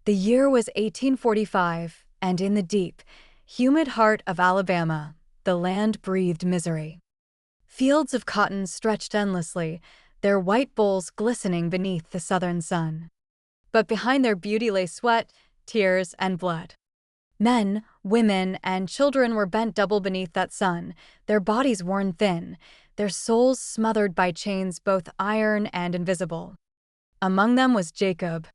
The year was 1845, and in the deep, humid heart of Alabama, the land breathed misery. Fields of cotton stretched endlessly, their white bowls glistening beneath the southern sun. But behind their beauty lay sweat, tears, and blood. Men, women, and children were bent double beneath that sun, their bodies worn thin, their souls smothered by chains both iron and invisible. Among them was Jacob.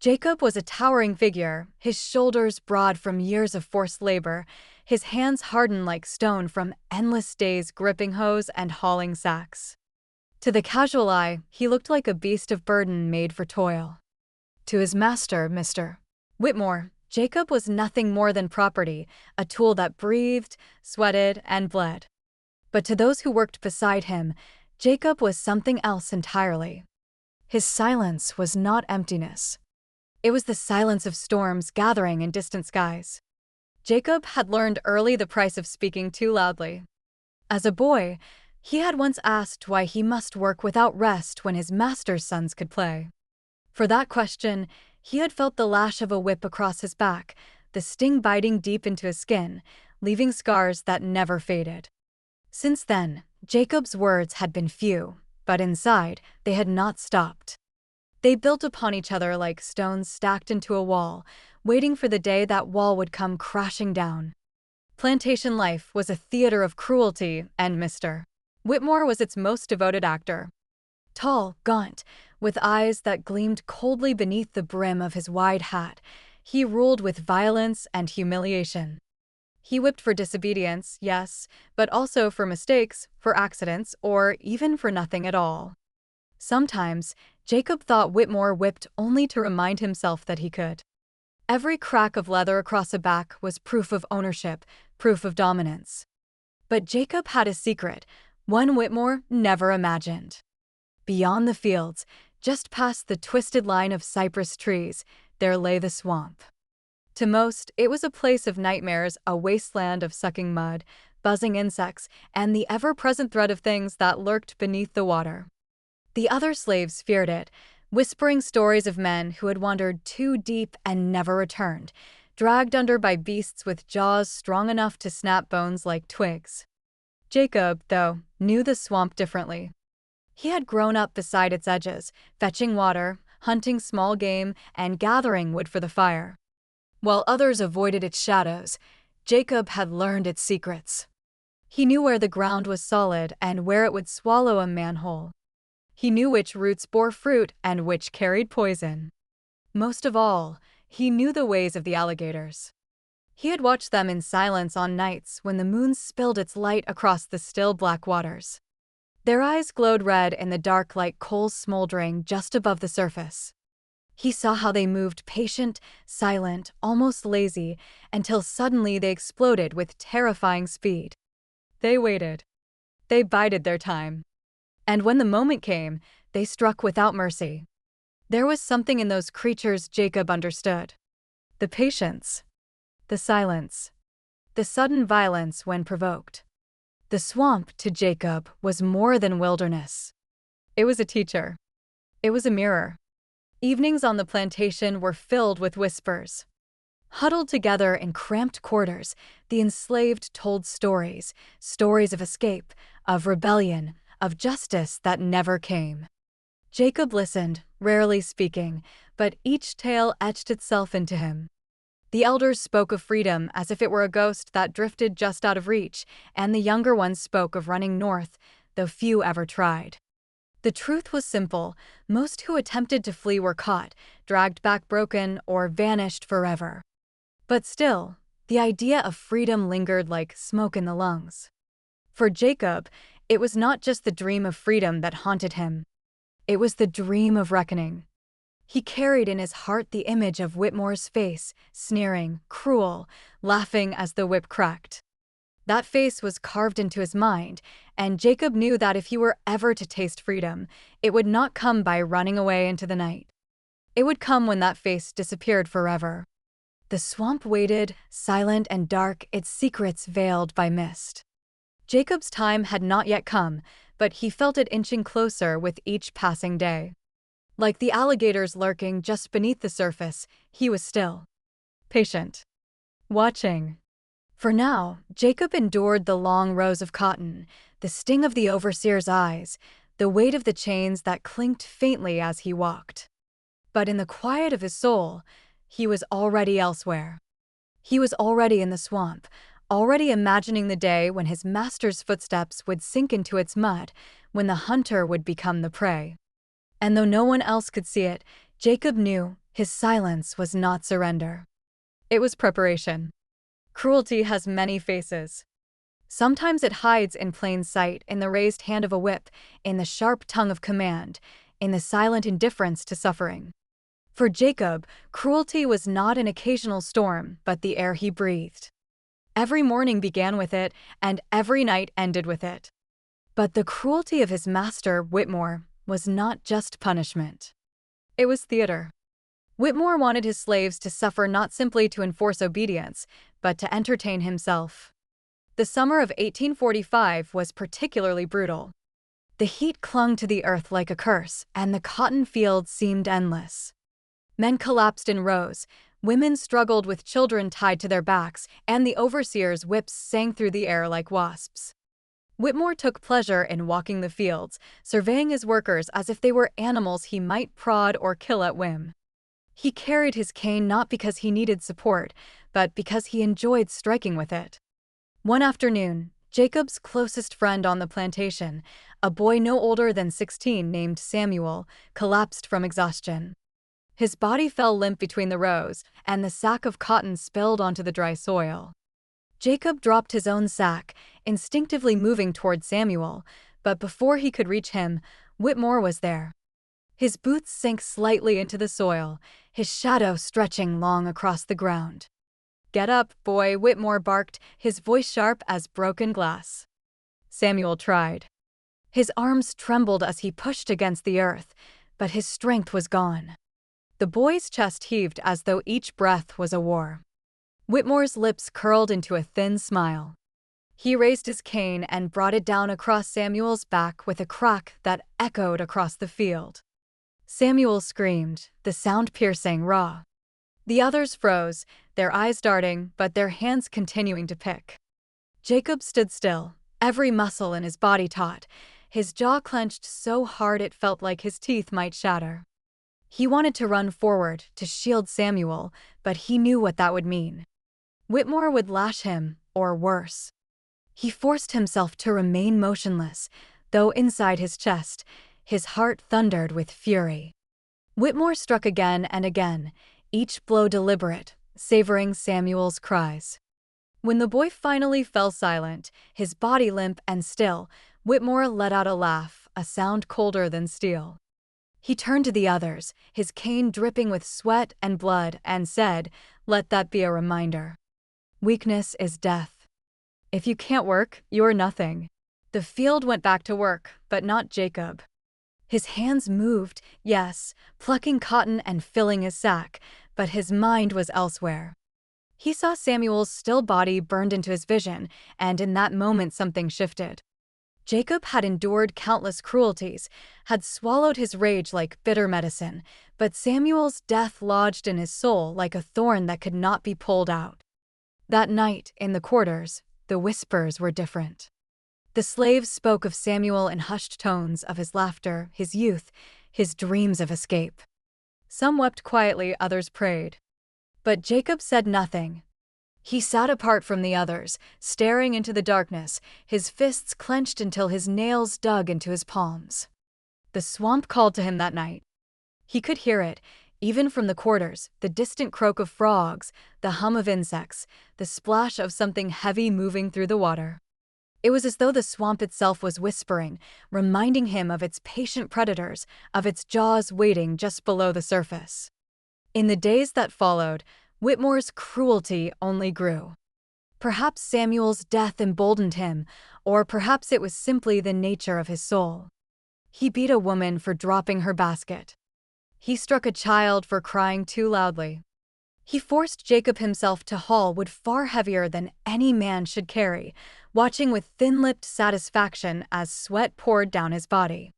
Jacob was a towering figure, his shoulders broad from years of forced labor, his hands hardened like stone from endless days gripping hoes and hauling sacks. To the casual eye, he looked like a beast of burden made for toil. To his master, Mr. Whitmore, Jacob was nothing more than property, a tool that breathed, sweated, and bled. But to those who worked beside him, Jacob was something else entirely. His silence was not emptiness. It was the silence of storms gathering in distant skies. Jacob had learned early the price of speaking too loudly. As a boy, he had once asked why he must work without rest when his master's sons could play. For that question, he had felt the lash of a whip across his back, the sting biting deep into his skin, leaving scars that never faded. Since then, Jacob's words had been few, but inside, they had not stopped. They built upon each other like stones stacked into a wall, waiting for the day that wall would come crashing down. Plantation life was a theater of cruelty, and Mr. Whitmore was its most devoted actor. Tall, gaunt, with eyes that gleamed coldly beneath the brim of his wide hat, he ruled with violence and humiliation. He whipped for disobedience, yes, but also for mistakes, for accidents, or even for nothing at all. Sometimes, Jacob thought Whitmore whipped only to remind himself that he could. Every crack of leather across a back was proof of ownership, proof of dominance. But Jacob had a secret, one Whitmore never imagined. Beyond the fields, just past the twisted line of cypress trees, there lay the swamp. To most, it was a place of nightmares, a wasteland of sucking mud, buzzing insects, and the ever-present threat of things that lurked beneath the water. The other slaves feared it, whispering stories of men who had wandered too deep and never returned, dragged under by beasts with jaws strong enough to snap bones like twigs. Jacob, though, knew the swamp differently. He had grown up beside its edges, fetching water, hunting small game, and gathering wood for the fire. While others avoided its shadows, Jacob had learned its secrets. He knew where the ground was solid and where it would swallow a man whole. He knew which roots bore fruit and which carried poison. Most of all, he knew the ways of the alligators. He had watched them in silence on nights when the moon spilled its light across the still black waters. Their eyes glowed red in the dark like coals smoldering just above the surface. He saw how they moved patient, silent, almost lazy, until suddenly they exploded with terrifying speed. They waited. They bided their time. And when the moment came, they struck without mercy. There was something in those creatures Jacob understood. The patience. The silence. The sudden violence when provoked. The swamp, to Jacob, was more than wilderness. It was a teacher. It was a mirror. Evenings on the plantation were filled with whispers. Huddled together in cramped quarters, the enslaved told stories, stories of escape, of rebellion, of justice that never came. Jacob listened, rarely speaking, but each tale etched itself into him. The elders spoke of freedom as if it were a ghost that drifted just out of reach, and the younger ones spoke of running north, though few ever tried. The truth was simple: most who attempted to flee were caught, dragged back broken, or vanished forever. But still, the idea of freedom lingered like smoke in the lungs. For Jacob, it was not just the dream of freedom that haunted him. It was the dream of reckoning. He carried in his heart the image of Whitmore's face, sneering, cruel, laughing as the whip cracked. That face was carved into his mind, and Jacob knew that if he were ever to taste freedom, it would not come by running away into the night. It would come when that face disappeared forever. The swamp waited, silent and dark, its secrets veiled by mist. Jacob's time had not yet come, but he felt it inching closer with each passing day. Like the alligators lurking just beneath the surface, he was still, patient, watching. For now, Jacob endured the long rows of cotton, the sting of the overseer's eyes, the weight of the chains that clinked faintly as he walked. But in the quiet of his soul, he was already elsewhere. He was already in the swamp, already imagining the day when his master's footsteps would sink into its mud, when the hunter would become the prey. And though no one else could see it, Jacob knew his silence was not surrender. It was preparation. Cruelty has many faces. Sometimes it hides in plain sight, in the raised hand of a whip, in the sharp tongue of command, in the silent indifference to suffering. For Jacob, cruelty was not an occasional storm, but the air he breathed. Every morning began with it, and every night ended with it. But the cruelty of his master, Whitmore, was not just punishment. It was theater. Whitmore wanted his slaves to suffer not simply to enforce obedience, but to entertain himself. The summer of 1845 was particularly brutal. The heat clung to the earth like a curse, and the cotton fields seemed endless. Men collapsed in rows, women struggled with children tied to their backs, and the overseer's whips sang through the air like wasps. Whitmore took pleasure in walking the fields, surveying his workers as if they were animals he might prod or kill at whim. He carried his cane not because he needed support, but because he enjoyed striking with it. One afternoon, Jacob's closest friend on the plantation, a boy no older than 16 named Samuel, collapsed from exhaustion. His body fell limp between the rows, and the sack of cotton spilled onto the dry soil. Jacob dropped his own sack, instinctively moving toward Samuel, but before he could reach him, Whitmore was there. His boots sank slightly into the soil, his shadow stretching long across the ground. "Get up, boy," Whitmore barked, his voice sharp as broken glass. Samuel tried. His arms trembled as he pushed against the earth, but his strength was gone. The boy's chest heaved as though each breath was a war. Whitmore's lips curled into a thin smile. He raised his cane and brought it down across Samuel's back with a crack that echoed across the field. Samuel screamed, the sound piercing, raw. The others froze, their eyes darting, but their hands continuing to pick. Jacob stood still, every muscle in his body taut, his jaw clenched so hard it felt like his teeth might shatter. He wanted to run forward, to shield Samuel, but he knew what that would mean. Whitmore would lash him, or worse. He forced himself to remain motionless, though inside his chest, his heart thundered with fury. Whitmore struck again and again, each blow deliberate, savoring Samuel's cries. When the boy finally fell silent, his body limp and still, Whitmore let out a laugh, a sound colder than steel. He turned to the others, his cane dripping with sweat and blood, and said, "Let that be a reminder. Weakness is death. If you can't work, you're nothing." The field went back to work, but not Jacob. His hands moved, yes, plucking cotton and filling his sack, but his mind was elsewhere. He saw Samuel's still body burned into his vision, and in that moment something shifted. Jacob had endured countless cruelties, had swallowed his rage like bitter medicine, but Samuel's death lodged in his soul like a thorn that could not be pulled out. That night, in the quarters, the whispers were different. The slaves spoke of Samuel in hushed tones, of his laughter, his youth, his dreams of escape. Some wept quietly, others prayed. But Jacob said nothing. He sat apart from the others, staring into the darkness, his fists clenched until his nails dug into his palms. The swamp called to him that night. He could hear it, even from the quarters, the distant croak of frogs, the hum of insects, the splash of something heavy moving through the water. It was as though the swamp itself was whispering, reminding him of its patient predators, of its jaws waiting just below the surface. In the days that followed, Whitmore's cruelty only grew. Perhaps Samuel's death emboldened him, or perhaps it was simply the nature of his soul. He beat a woman for dropping her basket. He struck a child for crying too loudly. He forced Jacob himself to haul wood far heavier than any man should carry, watching with thin-lipped satisfaction as sweat poured down his body.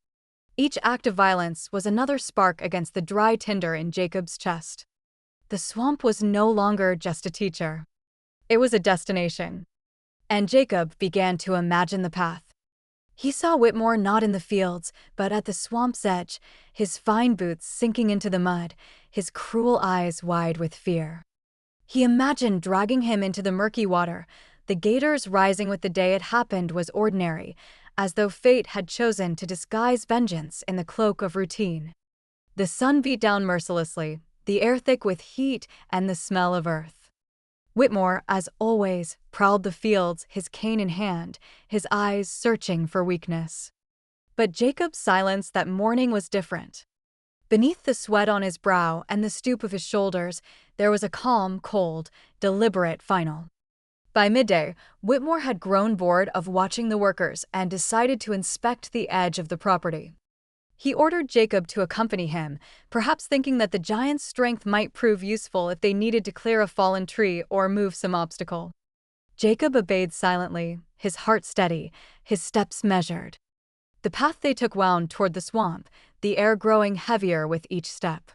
Each act of violence was another spark against the dry tinder in Jacob's chest. The swamp was no longer just a teacher. It was a destination. And Jacob began to imagine the path. He saw Whitmore not in the fields, but at the swamp's edge, his fine boots sinking into the mud, his cruel eyes wide with fear. He imagined dragging him into the murky water. The gators rising with the day it happened was ordinary, as though fate had chosen to disguise vengeance in the cloak of routine. The sun beat down mercilessly, the air thick with heat and the smell of earth. Whitmore, as always, prowled the fields, his cane in hand, his eyes searching for weakness. But Jacob's silence that morning was different. Beneath the sweat on his brow and the stoop of his shoulders, there was a calm, cold, deliberate final. By midday, Whitmore had grown bored of watching the workers and decided to inspect the edge of the property. He ordered Jacob to accompany him, perhaps thinking that the giant's strength might prove useful if they needed to clear a fallen tree or move some obstacle. Jacob obeyed silently, his heart steady, his steps measured. The path they took wound toward the swamp, the air growing heavier with each step.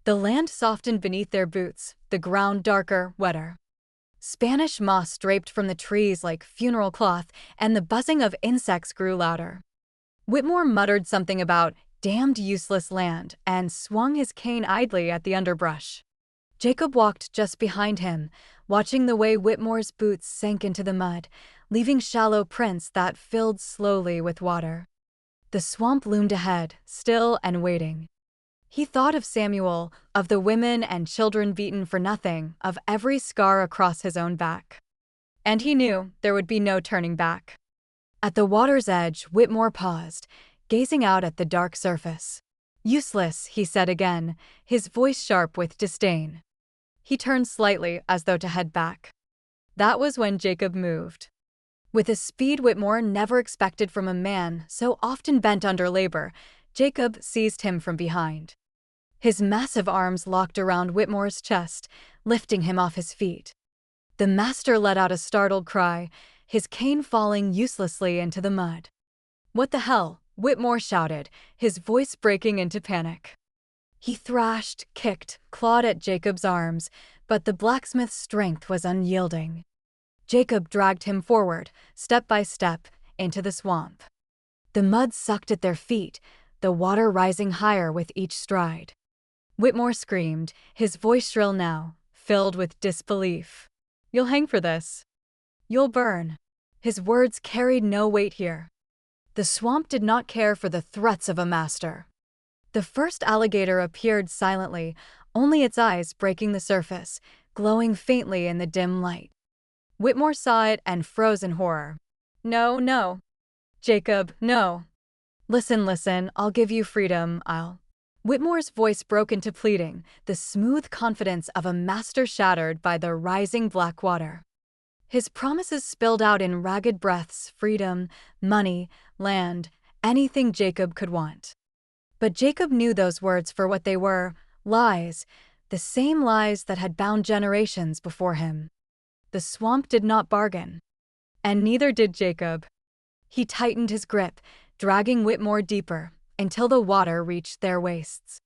The land softened beneath their boots, the ground darker, wetter. Spanish moss draped from the trees like funeral cloth, and the buzzing of insects grew louder. Whitmore muttered something about damned useless land and swung his cane idly at the underbrush. Jacob walked just behind him, watching the way Whitmore's boots sank into the mud, leaving shallow prints that filled slowly with water. The swamp loomed ahead, still and waiting. He thought of Samuel, of the women and children beaten for nothing, of every scar across his own back. And he knew there would be no turning back. At the water's edge, Whitmore paused, gazing out at the dark surface. "Useless," he said again, his voice sharp with disdain. He turned slightly as though to head back. That was when Jacob moved. With a speed Whitmore never expected from a man so often bent under labor, Jacob seized him from behind. His massive arms locked around Whitmore's chest, lifting him off his feet. The master let out a startled cry, his cane falling uselessly into the mud. "What the hell?" Whitmore shouted, his voice breaking into panic. He thrashed, kicked, clawed at Jacob's arms, but the blacksmith's strength was unyielding. Jacob dragged him forward, step by step, into the swamp. The mud sucked at their feet, the water rising higher with each stride. Whitmore screamed, his voice shrill now, filled with disbelief. "You'll hang for this. You'll burn." His words carried no weight here. The swamp did not care for the threats of a master. The first alligator appeared silently, only its eyes breaking the surface, glowing faintly in the dim light. Whitmore saw it and froze in horror. "No, no. Jacob, no. Listen, I'll give you freedom, Whitmore's voice broke into pleading, the smooth confidence of a master shattered by the rising black water. His promises spilled out in ragged breaths: freedom, money, land, anything Jacob could want. But Jacob knew those words for what they were: lies, the same lies that had bound generations before him. The swamp did not bargain. And neither did Jacob. He tightened his grip, dragging Whitmore deeper, until the water reached their waists.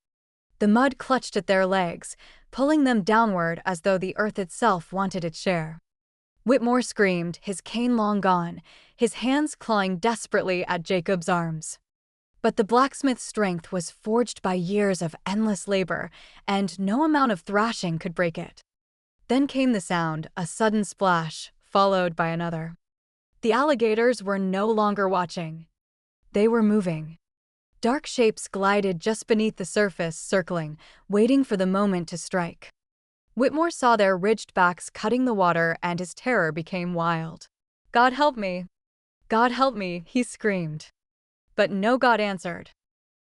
The mud clutched at their legs, pulling them downward as though the earth itself wanted its share. Whitmore screamed, his cane long gone, his hands clawing desperately at Jacob's arms. But the blacksmith's strength was forged by years of endless labor, and no amount of thrashing could break it. Then came the sound, a sudden splash, followed by another. The alligators were no longer watching. They were moving. Dark shapes glided just beneath the surface, circling, waiting for the moment to strike. Whitmore saw their ridged backs cutting the water, and his terror became wild. "God help me! God help me!" he screamed. But no God answered.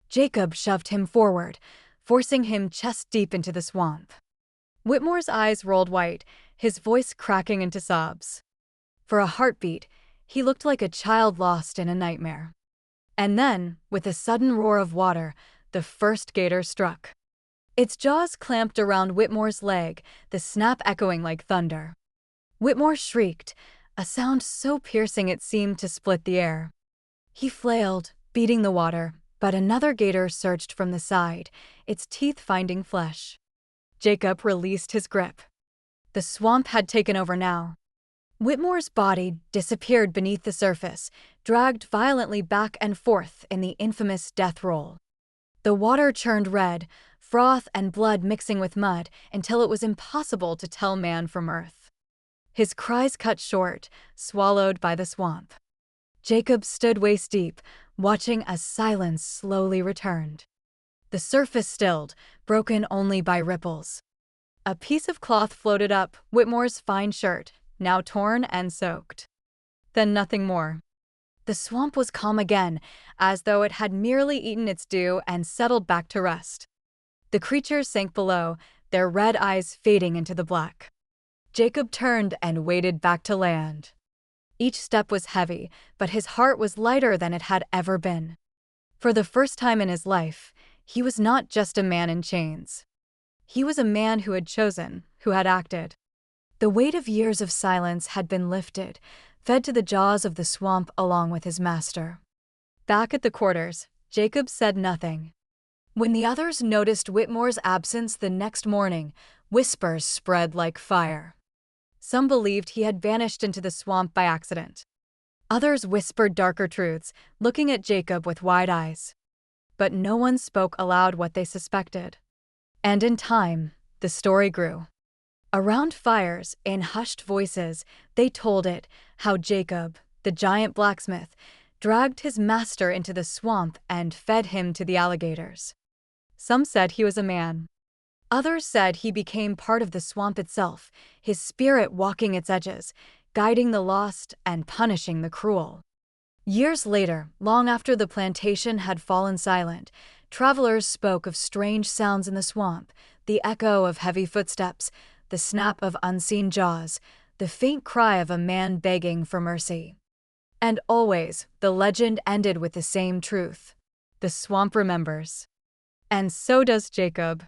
Jacob shoved him forward, forcing him chest deep into the swamp. Whitmore's eyes rolled white, his voice cracking into sobs. For a heartbeat, he looked like a child lost in a nightmare. And then, with a sudden roar of water, the first gator struck. Its jaws clamped around Whitmore's leg, the snap echoing like thunder. Whitmore shrieked, a sound so piercing it seemed to split the air. He flailed, beating the water, But another gator surged from the side, its teeth finding flesh. Jacob released his grip. The swamp had taken over now. Whitmore's body disappeared beneath the surface, dragged violently back and forth in the infamous death roll. The water churned red, froth and blood mixing with mud until it was impossible to tell man from earth. His cries cut short, swallowed by the swamp. Jacob stood waist-deep, watching as silence slowly returned. The surface stilled, broken only by ripples. A piece of cloth floated up Whitmore's fine shirt, now torn and soaked. Then nothing more. The swamp was calm again, as though it had merely eaten its due and settled back to rest. The creatures sank below, their red eyes fading into the black. Jacob turned and waded back to land. Each step was heavy, but his heart was lighter than it had ever been. For the first time in his life, he was not just a man in chains. He was a man who had chosen, who had acted. The weight of years of silence had been lifted, fed to the jaws of the swamp along with his master. Back at the quarters, Jacob said nothing. When the others noticed Whitmore's absence the next morning, whispers spread like fire. Some believed he had vanished into the swamp by accident. Others whispered darker truths, looking at Jacob with wide eyes. But no one spoke aloud what they suspected. And in time, the story grew. Around fires, in hushed voices, they told it, how Jacob, the giant blacksmith, dragged his master into the swamp and fed him to the alligators. Some said he was a man. Others said he became part of the swamp itself, his spirit walking its edges, guiding the lost and punishing the cruel. Years later, long after the plantation had fallen silent, travelers spoke of strange sounds in the swamp, the echo of heavy footsteps, the snap of unseen jaws, the faint cry of a man begging for mercy. And always, the legend ended with the same truth. The swamp remembers. And so does Jacob.